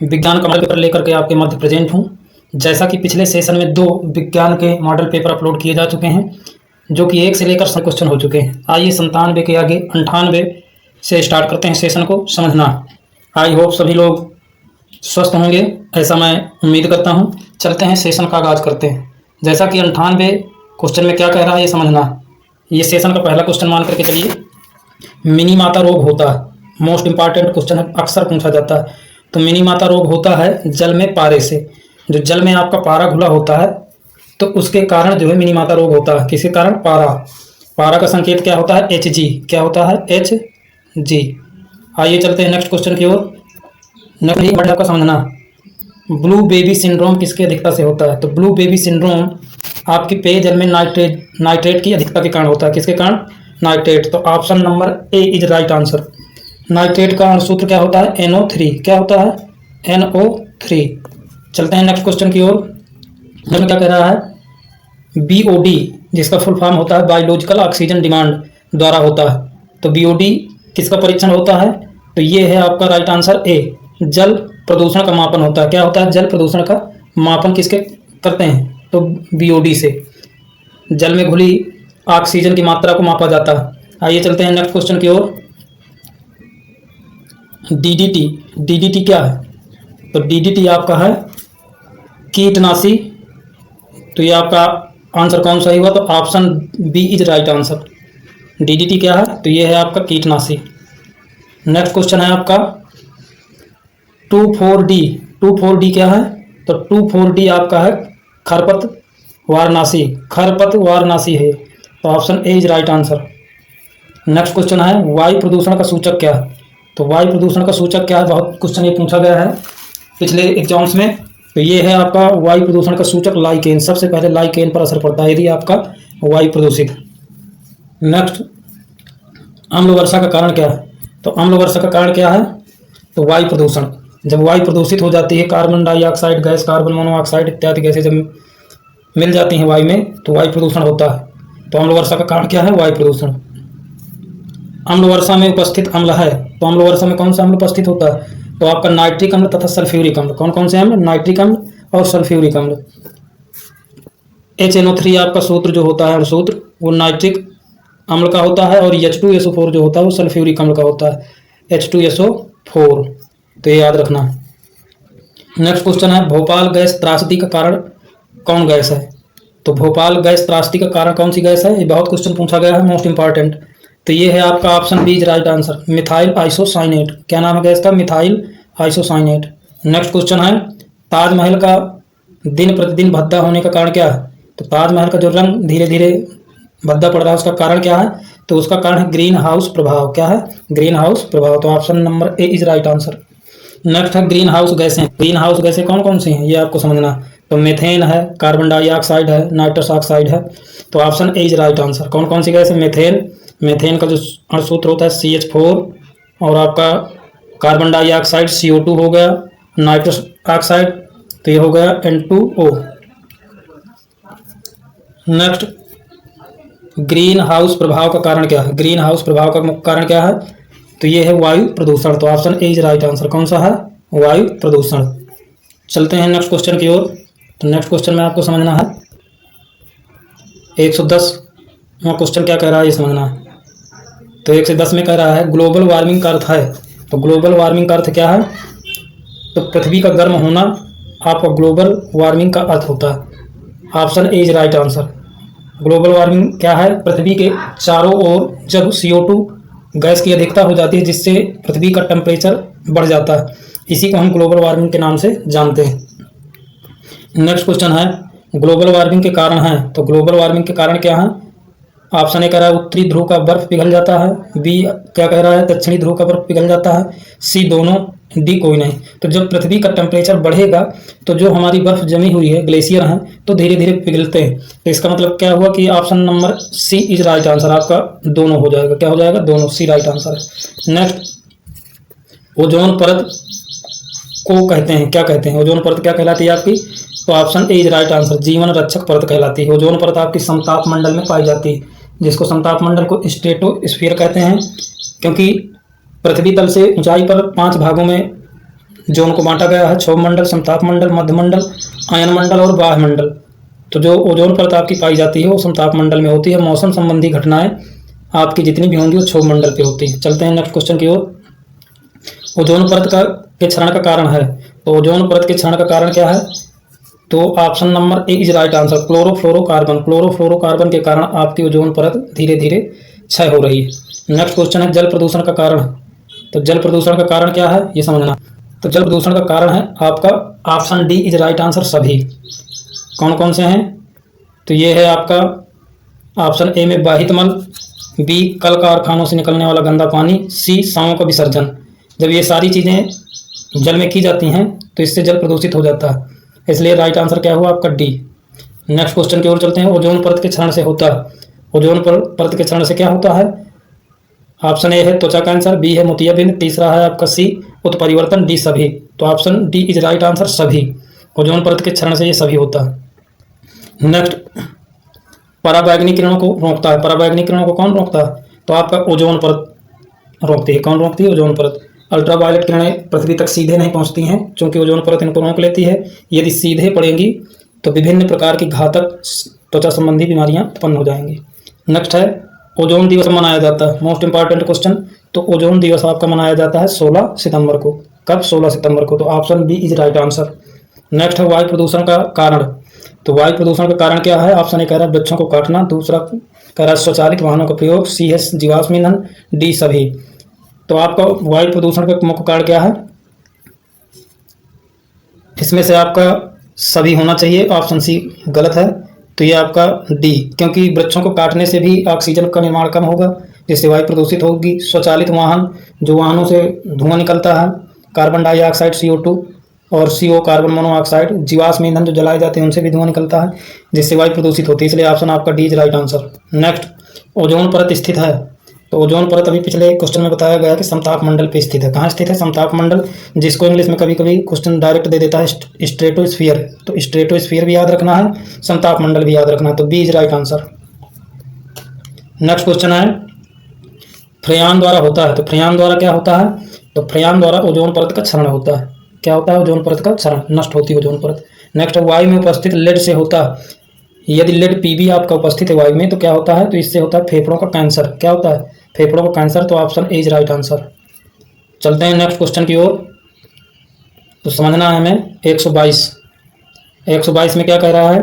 विज्ञान का model paper लेकर के आपके मध्य प्रेजेंट हूँ। जैसा कि पिछले सेशन में 2 विज्ञान के मॉडल पेपर अपलोड किए जा चुके हैं, जो कि 1 से लेकर 7 क्वेश्चन हो चुके हैं। आइए 97 के आगे 98 से स्टार्ट करते हैं सेशन को समझना। आई होप सभी लोग स्वस्थ होंगे, ऐसा मैं उम्मीद करता हूँ। चलते हैं सेशन का आगाज़ करते हैं। जैसा कि 98 क्वेश्चन में क्या कह रहा है ये समझना। ये सेशन का पहला क्वेश्चन मान करके चलिए। मिनी माता रोग होता है, मोस्ट इंपॉर्टेंट क्वेश्चन है, अक्सर पूछा जाता है। तो मिनी माता रोग होता है जल में पारे से। जो जल में आपका पारा घुला होता है तो उसके कारण जो है मिनी माता रोग होता है। किसके कारण? पारा का संकेत क्या होता है? Hg। क्या होता है? Hg। आइए चलते हैं नेक्स्ट क्वेश्चन की ओर। नेक्स्ट वर्ड आपका समझना, ब्लू बेबी सिंड्रोम किसकी अधिकता से होता है? तो ब्लू बेबी सिंड्रोम आपकी पेयजल में नाइट्रेट की अधिकता के कारण होता है। किसके कारण? नाइट्रेट। तो option number A is right answer. Nitrate का सूत्र क्या होता है? NO3। क्या होता है? NO3। चलते हैं नेक्स्ट क्वेश्चन की ओर। क्या कह रहा है? BOD जिसका फुल फॉर्म होता है बायोलॉजिकल ऑक्सीजन डिमांड द्वारा होता है। तो BOD किसका परीक्षण होता है? तो ये है आपका राइट आंसर ए, जल प्रदूषण का मापन होता है। क्या होता है? जल प्रदूषण का मापन किसके करते हैं? तो BOD से जल में घुली ऑक्सीजन की मात्रा को मापा जाता है। आइए चलते हैं नेक्स्ट क्वेश्चन की ओर। DDT क्या है? तो DDT आपका है कीटनाशी। तो ये आपका आंसर कौन सा हुआ? तो option B is right answer. DDT क्या है? तो ये है आपका कीटनाशी। नेक्स्ट क्वेश्चन है आपका 24D। 24D क्या है? तो 24D आपका है खरपतवारनाशी है। तो option A is right answer. Next question है वायु प्रदूषण का सूचक क्या है? तो वायु प्रदूषण का सूचक क्या है? बहुत क्वेश्चन ये पूछा गया है पिछले एग्जाम्स में। तो ये है आपका वायु प्रदूषण का सूचक लाइकेन। सबसे पहले लाइकेन पर असर पड़ता है यदि आपका वायु प्रदूषित। नेक्स्ट, अम्ल वर्षा का कारण क्या है? तो अम्ल वर्षा का कारण क्या है? तो वायु प्रदूषण। जब वायु प्रदूषित हो जाती है, carbon dioxide gas, carbon monoxide इत्यादि गैसें जब मिल जाती हैं वायु में, तो वायु प्रदूषण होता है। तो अम्ल वर्षा का कारण क्या है? वायु प्रदूषण। अम्ल वर्षा में उपस्थित अम्ल है, तो अम्ल वर्षा में कौन सा अम्ल उपस्थित होता है? तो आपका नाइट्रिक अम्ल तथा सल्फ्यूरिक अम्ल। कौन कौन से अम्ल? नाइट्रिक अम्ल और सल्फ्यूरिक अम्ल। HNO3 आपका सूत्र जो होता है, सूत्र वो नाइट्रिक अम्ल का होता है, और H2SO4 जो होता है वो सल्फ्यूरिक अम्ल का होता है, H2SO4। तो ये याद रखना। नेक्स्ट क्वेश्चन है भोपाल गैस त्रासदी का कारण कौन गैस है? तो भोपाल गैस त्रासदी का कारण कौन सी गैस है? ये बहुत क्वेश्चन पूछा गया है, मोस्ट इंपॉर्टेंट। तो ये है आपका option B is right answer, methyl isocyanate. क्या नाम है गैस का? Methyl isocyanate. नेक्स्ट क्वेश्चन है ताजमहल का दिन प्रतिदिन भद्दा होने का कारण क्या है? तो ताजमहल का जो रंग धीरे धीरे भद्दा पड़ रहा है उसका कारण क्या है? तो उसका कारण है ग्रीन हाउस प्रभाव। क्या है? ग्रीन हाउस प्रभाव। तो option number A is right answer. Next है ग्रीन हाउस गैसें। ग्रीन हाउस गैसें कौन कौन सी हैं ये आपको समझना। तो मेथेन है, कार्बन डाइऑक्साइड है, नाइट्रस ऑक्साइड है। तो option A is right answer. कौन कौन सी गैस है? मेथेन का जो सूत्र होता है CH4, और आपका कार्बन डाइऑक्साइड CO2 हो गया, नाइट्रस ऑक्साइड तो ये हो गया N2O। नेक्स्ट, ग्रीन हाउस प्रभाव का कारण क्या है? ग्रीन हाउस प्रभाव का कारण क्या है? तो ये है वायु प्रदूषण। तो option A is right answer. कौन सा है? वायु प्रदूषण। चलते हैं नेक्स्ट क्वेश्चन की ओर। तो नेक्स्ट क्वेश्चन में आपको समझना है 110वां क्वेश्चन क्या कह रहा है ये समझना है। तो 110 में कह रहा है ग्लोबल वार्मिंग का अर्थ है। तो ग्लोबल वार्मिंग का अर्थ क्या है? तो पृथ्वी का गर्म होना आपका ग्लोबल वार्मिंग का अर्थ होता है। Option A is right answer. Global warming क्या है? पृथ्वी के चारों ओर जब CO2 गैस की अधिकता हो जाती है जिससे पृथ्वी का टेम्परेचर बढ़ जाता है, इसी को हम ग्लोबल वार्मिंग के नाम से जानते हैं। नेक्स्ट क्वेश्चन है ग्लोबल वार्मिंग के कारण है। तो ग्लोबल वार्मिंग के कारण क्या है? ऑप्शन ए कह रहा है उत्तरी ध्रुव का बर्फ पिघल जाता है, बी क्या कह रहा है दक्षिणी ध्रुव का बर्फ पिघल जाता है, सी दोनों, डी कोई नहीं। तो जब पृथ्वी का टेम्परेचर बढ़ेगा तो जो हमारी बर्फ जमी हुई है, ग्लेशियर हैं, तो धीरे धीरे पिघलते हैं। तो इसका मतलब क्या हुआ कि option number C is right answer. आपका दोनों हो जाएगा। क्या हो जाएगा? दोनों, सी राइट आंसर है। नेक्स्ट, ओजोन परत को कहते हैं, क्या कहते हैं? ओजोन परत क्या कहलाती है आपकी? तो option A is right answer, जीवन रक्षक परत कहलाती है। ओजोन परत आपकी समताप मंडल में पाई जाती है, जिसको समताप मंडल को स्ट्रेटोस्फीयर कहते हैं, क्योंकि पृथ्वी तल से ऊंचाई पर 5 भागों में जोन को बांटा गया है क्षोभ मंडल, समताप मंडल, मध्य मंडल, आयन मंडल और बाह्य मंडल। तो जो ओजोन परत आपकी पाई जाती है वो समताप मंडल में होती है। मौसम संबंधी घटनाएं आपकी जितनी भी होंगी वो क्षोभ मंडल पे होती है। चलते हैं नेक्स्ट क्वेश्चन की ओर। ओजोन परत के क्षरण का कारण है, तो ओजोन परत के क्षरण का कारण क्या है? तो option number A is right answer, chlorofluorocarbon. Chlorofluorocarbon के कारण आपकी ओजोन परत धीरे धीरे क्षय हो रही है। नेक्स्ट क्वेश्चन है जल प्रदूषण का कारण। तो जल प्रदूषण का कारण क्या है ये समझना। तो जल प्रदूषण का कारण है आपका option D is right answer, सभी। कौन कौन से हैं? तो ये है आपका ऑप्शन ए में बाहित मल, बी कल कारखानों से निकलने वाला गंदा पानी, सी शवों का विसर्जन। जब ये सारी चीज़ें जल में की जाती हैं तो इससे जल प्रदूषित हो जाता है, इसलिए राइट आंसर क्या हुआ आपका डी। नेक्स्ट क्वेश्चन की ओर चलते हैं। ओजोन परत के क्षरण से होता है, ओजोन परत के क्षरण से क्या होता है? ऑप्शन ए है त्वचा कैंसर, बी है मोतियाबिंद, तीसरा है आपका सी उत्परिवर्तन, डी सभी। तो option D is right answer, सभी। ओजोन परत के क्षरण से ये सभी होता है। नेक्स्ट, पराबैंगनी किरणों को रोकता है। पराबैंगनी किरणों को कौन रोकता है? तो आपका ओजोन परत रोकती है। कौन रोकती है? ओजोन परत। अल्ट्रावायलेट किरणें पृथ्वी तक सीधे नहीं पहुंचती हैं क्योंकि ओजोन परत इनको रोक लेती है। यदि सीधे पड़ेंगी तो विभिन्न प्रकार की घातक त्वचा संबंधी बीमारियां उत्पन्न हो जाएंगी। नेक्स्ट है ओजोन दिवस मनाया जाता है, मोस्ट इंपॉर्टेंट क्वेश्चन। तो ओजोन दिवस आपका मनाया जाता है 16 सितंबर को। कब? 16 सितंबर को। तो option B is right answer. Next है वायु प्रदूषण का कारण। तो वायु प्रदूषण का कारण क्या है? ऑप्शन ए कह रहा है वृक्षों को काटना, दूसरा कह रहा है स्वचालित वाहनों का प्रयोग, सी है जीवाश्म ईंधन, डी सभी। तो आपका वायु प्रदूषण का मुख्य कारण क्या है? इसमें से आपका सभी होना चाहिए, ऑप्शन सी गलत है। तो ये आपका डी, क्योंकि वृक्षों को काटने से भी ऑक्सीजन का निर्माण कम होगा जिससे वायु प्रदूषित होगी। स्वचालित वाहन, जो वाहनों से धुआं निकलता है, कार्बन डाइऑक्साइड CO2 और CO कार्बन मोनोऑक्साइड, जीवाश्म ईंधन जो जलाए जाते हैं उनसे भी धुआं निकलता है जिससे वायु प्रदूषित होती है, इसलिए ऑप्शन आपका D is right answer. Next, ozone परत स्थित है। तो ओजोन परत अभी पिछले क्वेश्चन में बताया गया कि समताप मंडल पे स्थित है। कहाँ स्थित है? समताप मंडल, जिसको इंग्लिश में कभी कभी क्वेश्चन डायरेक्ट दे देता है स्ट्रेटोस्फीयर। तो स्ट्रेटोस्फीयर भी याद रखना है, समताप मंडल भी याद रखना है। तो B is right answer. Next question है फ्रेयान द्वारा होता है। तो फ्रेयान द्वारा क्या होता है? तो फ्रेयान द्वारा ओजोन परत का क्षरण होता है। क्या होता है? ओजोन परत का क्षरण, नष्ट होती है ओजोन परत। नेक्स्ट, वायु में उपस्थित लेड से होता है। यदि लेड पीबी आपका उपस्थित है वायु में तो क्या होता है? तो इससे होता है फेफड़ों का कैंसर। क्या होता है? फेफड़ों का कैंसर। तो option A is right answer. चलते हैं नेक्स्ट क्वेश्चन की ओर। तो समझना है हमें 122 में क्या कह रहा है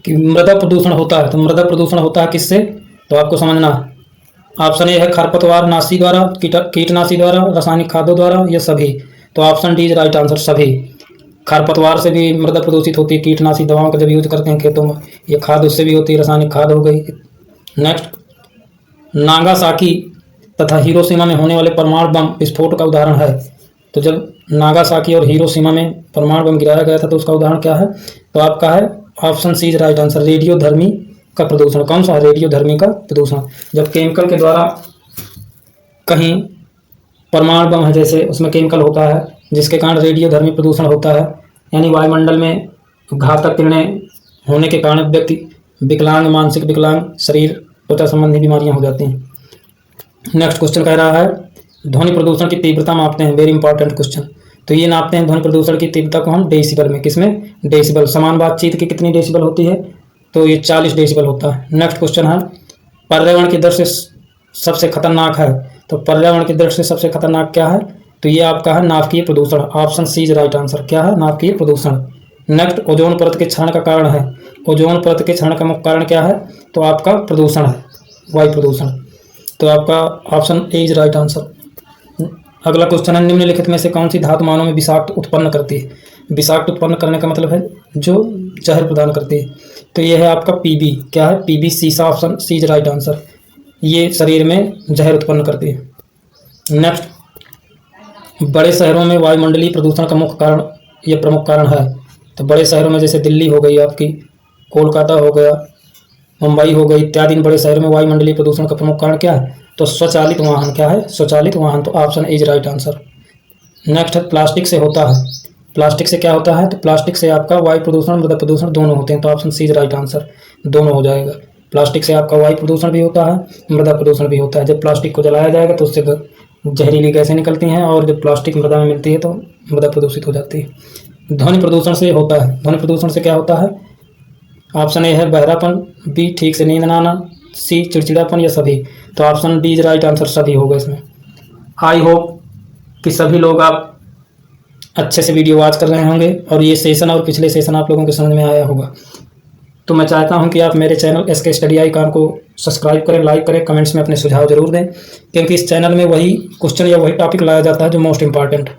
कि मृदा प्रदूषण होता है। तो मृदा प्रदूषण होता है किससे? तो आपको समझना ऑप्शन ए है खरपतवार नाशी द्वारा, कीटनाशी द्वारा, रासायनिक खादों द्वारा, ये सभी। तो option D is right answer, सभी। खरपतवार से भी मृदा प्रदूषित होती है, कीटनाशी दवाओं का जब यूज करते हैं खेतों में, ये खाद उससे भी होती है, रासायनिक खाद हो गई। नेक्स्ट, नागासाकी तथा हिरोशिमा में होने वाले परमाणु बम विस्फोट का उदाहरण है। तो जब नागासाकी और हिरोशिमा में परमाणु बम गिराया गया था तो उसका उदाहरण क्या है? तो आपका है option C is right answer, रेडियोधर्मी का प्रदूषण। कौन सा है? रेडियोधर्मी का प्रदूषण। जब केमिकल के द्वारा कहीं परमाणु बम है जैसे उसमें केमिकल होता है जिसके कारण रेडियोधर्मी प्रदूषण होता है, यानी वायुमंडल में घातक किरणें होने के कारण व्यक्ति विकलांग, मानसिक विकलांग, शरीर त्वचा संबंधी बीमारियां हो जाती हैं। नेक्स्ट क्वेश्चन कह रहा है ध्वनि प्रदूषण की तीव्रता मापते हैं, वेरी इंपॉर्टेंट क्वेश्चन। तो ये नापते हैं ध्वनि प्रदूषण की तीव्रता को हम डेसिबल में। किसमें? डेसिबल। समान बातचीत की कितनी डेसिबल होती है? तो ये 40 डेसिबल होता है। नेक्स्ट क्वेश्चन है पर्यावरण की दृष्टि से सबसे खतरनाक है। तो पर्यावरण की दृष्टि से सबसे खतरनाक क्या है? तो ये आपका है नाभिकीय प्रदूषण। Option C is right answer. क्या है? नाभिकीय प्रदूषण। नेक्स्ट, ओजोन परत के क्षरण का कारण है। ओजोन परत के क्षरण का मुख्य कारण क्या है? तो आपका प्रदूषण है, वायु प्रदूषण। तो आपका option A is right answer. अगला क्वेश्चन है निम्नलिखित में से कौन सी धातु मानव में विषाक्त उत्पन्न करती है? विषाक्त उत्पन्न करने का मतलब है जो जहर प्रदान करती है। तो ये है आपका पीबी। क्या है? पीबी, सीसा। Option C is right answer. ये शरीर में जहर उत्पन्न करती है। नेक्स्ट, बड़े शहरों में वायुमंडलीय प्रदूषण का मुख्य कारण, यह प्रमुख कारण है। तो बड़े शहरों में जैसे दिल्ली हो गई आपकी, कोलकाता हो गया, मुंबई हो गई इत्यादि बड़े शहरों में वायुमंडलीय प्रदूषण का प्रमुख कारण क्या है? तो स्वचालित वाहन। क्या है? स्वचालित वाहन। तो option is right answer. Next है प्लास्टिक से होता है। प्लास्टिक से क्या होता है? तो प्लास्टिक से आपका वायु प्रदूषण, मृदा प्रदूषण दोनों होते हैं। तो option C is right answer, दोनों हो जाएगा। प्लास्टिक से आपका वायु प्रदूषण भी होता है, मृदा प्रदूषण भी होता है। जब प्लास्टिक को जलाया जाएगा तो उससे जहरीली गैसें निकलती हैं, और जब प्लास्टिक मृदा में मिलती है तो मृदा प्रदूषित हो जाती है। ध्वनि प्रदूषण से होता है। ध्वनि प्रदूषण से क्या होता है? ऑप्शन ए है बहरापन, बी ठीक से नींद न आना, सी चिड़चिड़ापन, या सभी। तो option D is right answer, सभी होगा इसमें। आई होप कि सभी लोग आप अच्छे से वीडियो वॉच कर रहे होंगे और ये सेशन और पिछले सेशन आप लोगों को समझ में आया होगा। तो मैं चाहता हूं कि आप मेरे चैनल SK स्टडी आइकॉन को सब्सक्राइब करें, लाइक करें, कमेंट्स में अपने सुझाव जरूर दें, क्योंकि इस चैनल में वही क्वेश्चन या वही टॉपिक लाया जाता है जो मोस्ट इंपॉर्टेंट,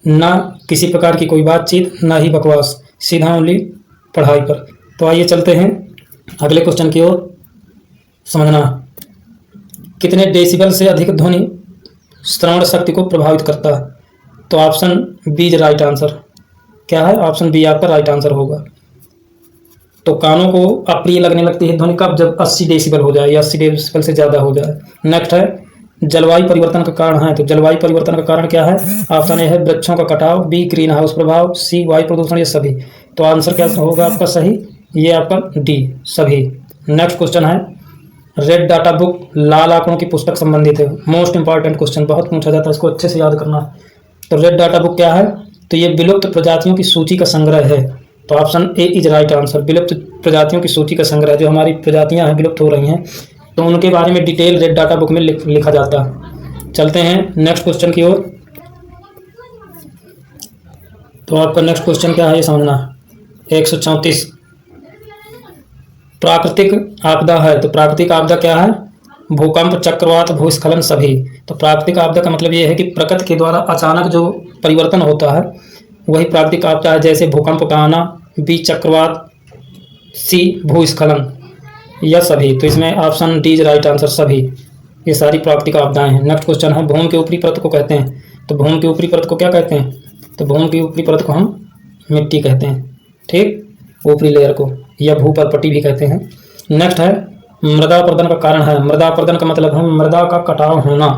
ना किसी प्रकार की कोई बातचीत, ना ही बकवास, सीधा ओनली पढ़ाई पर। तो आइए चलते हैं अगले क्वेश्चन की ओर। समझना, कितने डेसिबल से अधिक ध्वनि श्रवण शक्ति को प्रभावित करता है? तो option B is right answer. क्या है? ऑप्शन बी आपका राइट आंसर होगा। तो कानों को अप्रिय लगने लगती है ध्वनि कब? जब 80 डेसिबल हो जाए या 80 डेसिबल से ज़्यादा हो जाए। नेक्स्ट है जलवायु परिवर्तन का कारण है। तो जलवायु परिवर्तन का कारण क्या है? ऑप्शन ए है वृक्षों का कटाव, बी ग्रीन हाउस प्रभाव, सी वायु प्रदूषण, या सभी। तो आंसर क्या होगा आपका सही? ये आपका डी, सभी। नेक्स्ट क्वेश्चन है रेड डाटा बुक, लाल आंकड़ों की पुस्तक संबंधित है। मोस्ट इंपॉर्टेंट क्वेश्चन, बहुत पूछा जाता है, इसको अच्छे से याद करना। तो रेड डाटा बुक क्या है? तो ये विलुप्त प्रजातियों की सूची का संग्रह है। तो option A is right answer. विलुप्त प्रजातियों की सूची का संग्रह, जो हमारी प्रजातियां हैं विलुप्त हो रही हैं, तो उनके बारे में डिटेल रेड डाटा बुक में लिखा जाता है। चलते हैं नेक्स्ट क्वेश्चन की ओर। तो आपका नेक्स्ट क्वेश्चन क्या है ये समझना। 134 प्राकृतिक आपदा है। तो प्राकृतिक आपदा क्या है? भूकंप, चक्रवात, भूस्खलन, सभी। तो प्राकृतिक आपदा का मतलब ये है कि प्रकृति के द्वारा अचानक जो परिवर्तन होता है वही प्राकृतिक आपदा है। जैसे भूकंप का आना, बी चक्रवात, सी भूस्खलन, या सभी। तो इसमें option D is right answer, सभी। ये सारी प्राकृतिक आपदाएं हैं। नेक्स्ट क्वेश्चन है भूमि के ऊपरी परत को कहते हैं। तो भूमि के ऊपरी परत को क्या कहते हैं? तो भूमि की ऊपरी परत को हम मिट्टी कहते हैं, ठीक, ऊपरी लेयर को, या भूपरपट्टी भी कहते हैं। नेक्स्ट है मृदा अपरदन का कारण है। मृदा अपरदन का मतलब है मृदा का कटाव होना।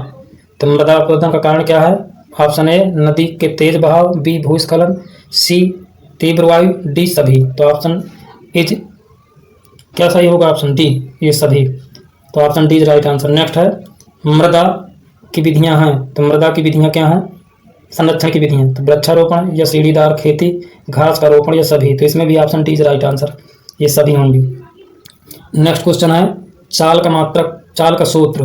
तो मृदा अपरदन का कारण क्या है? ऑप्शन ए नदी के तेज बहाव, बी भूस्खलन, सी तीव्र वायु, डी सभी। तो ऑप्शन इज क्या सही होगा? ऑप्शन डी, ये सभी। तो option D is right answer. Next है मृदा की विधियां हैं। तो मृदा की विधियां क्या हैं? संरक्षण की विधियां। तो वृक्षारोपण या सीढ़ीदार खेती, घास का रोपण, या सभी। तो इसमें भी option D is right answer, ये सभी होंगी। नेक्स्ट क्वेश्चन है चाल का मात्रक, चाल का सूत्र।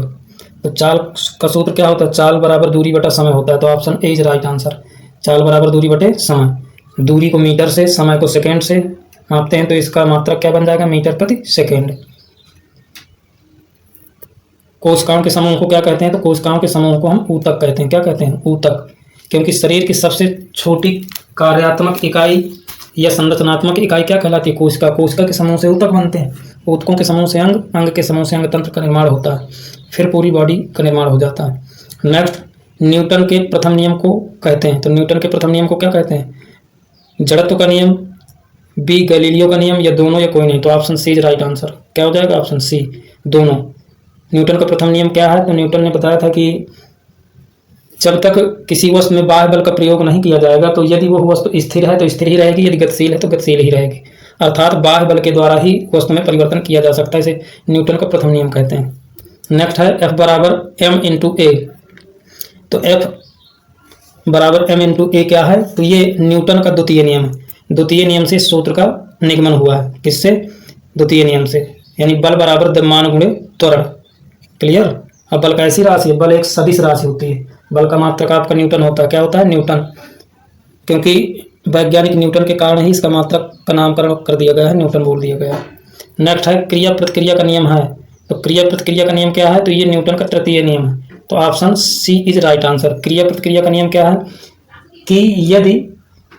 तो चाल का सूत्र क्या होता है? चाल बराबर दूरी बटा समय होता है। तो option A is right answer. चाल बराबर दूरी बटे समय। दूरी को मीटर से, समय को सेकेंड से मापते हैं, तो इसका मात्रक क्या बन जाएगा? मीटर प्रति सेकेंड। कोशिकाओं के समूह को क्या कहते हैं? तो कोशिकाओं के समूह को हम ऊतक कहते हैं। क्या कहते हैं? ऊतक। क्योंकि शरीर की सबसे छोटी कार्यात्मक इकाई या संरचनात्मक इकाई क्या कहलाती है? कोशिका। कोशिका के समूह से ऊतक बनते हैं, ऊतकों के समूह से अंग, अंग के समूह से अंग तंत्र का निर्माण होता है, फिर पूरी बॉडी का निर्माण हो जाता है। नेक्स्ट न्यूटन के प्रथम नियम को कहते हैं। तो न्यूटन के प्रथम नियम को क्या कहते हैं? जड़त्व का नियम, बी गैलीलियो का नियम, या दोनों, या कोई नहीं। तो option C is right answer. क्या हो जाएगा? ऑप्शन सी, दोनों। न्यूटन का प्रथम नियम क्या है? तो न्यूटन ने बताया था कि जब तक किसी वस्तु में बाह्य बल का प्रयोग नहीं किया जाएगा, तो यदि वो वस्तु स्थिर है तो स्थिर ही रहेगी, यदि गतिशील है तो गतिशील ही रहेगी। अर्थात बाह्य बल के द्वारा ही वस्तु में परिवर्तन किया जा सकता है। इसे न्यूटन का प्रथम नियम कहते हैं। नेक्स्ट है F बराबर m इंटू ए। तो F बराबर m इंटू ए क्या है? तो ये न्यूटन का द्वितीय नियम है। द्वितीय नियम से सूत्र का निगमन हुआ है। किससे? द्वितीय नियम से। यानी बल बराबर द्रव्यमान गुणे त्वरण। क्लियर? अब बल कैसी राशि है? बल एक सदिश राशि होती है। बल का मात्रक आपका न्यूटन होता है। क्या होता है? न्यूटन। क्योंकि वैज्ञानिक न्यूटन के कारण ही इसका मात्रक का नामकरण कर दिया गया है, न्यूटन बोल दिया गया है। नेक्स्ट है क्रिया प्रतिक्रिया का नियम है। तो क्रिया प्रतिक्रिया का नियम क्या है? तो ये न्यूटन का तृतीय नियम है। तो option C is right answer. क्रिया प्रतिक्रिया का नियम क्या है? कि यदि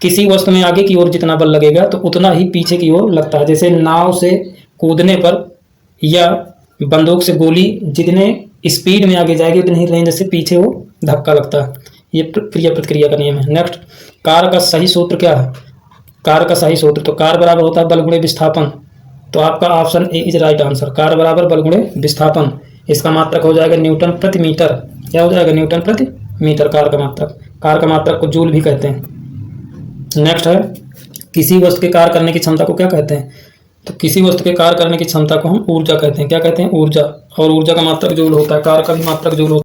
किसी वस्तु में आगे की ओर जितना बल लगेगा तो उतना ही पीछे की ओर लगता है। जैसे नाव से कूदने पर या बंदूक से गोली जितने स्पीड में आगे जाएगी उतनी ही रेंज से पीछे वो धक्का लगता है। ये क्रिया प्रतिक्रिया का नियम है। नेक्स्ट कार्य का सही सूत्र क्या है? कार्य का सही सूत्र, तो कार्य बराबर होता है बल गुणे विस्थापन। तो आपका option A is right answer. कार्य बराबर बल गुणे विस्थापन। इसका मात्रक हो जाएगा न्यूटन प्रति मीटर। क्या हो जाएगा? न्यूटन प्रति मीटर कार्य का मात्रक। कार्य का मात्रक को जूल भी कहते हैं। नेक्स्ट है किसी वस्तु के कार्य करने की क्षमता को क्या कहते हैं? तो किसी वस्तु के कार्य करने की क्षमता को हम ऊर्जा कहते हैं। क्या कहते हैं? ऊर्जा। और ऊर्जा का मात्रक जूल होता है, कार्य का भी मात्रक जूल होता है।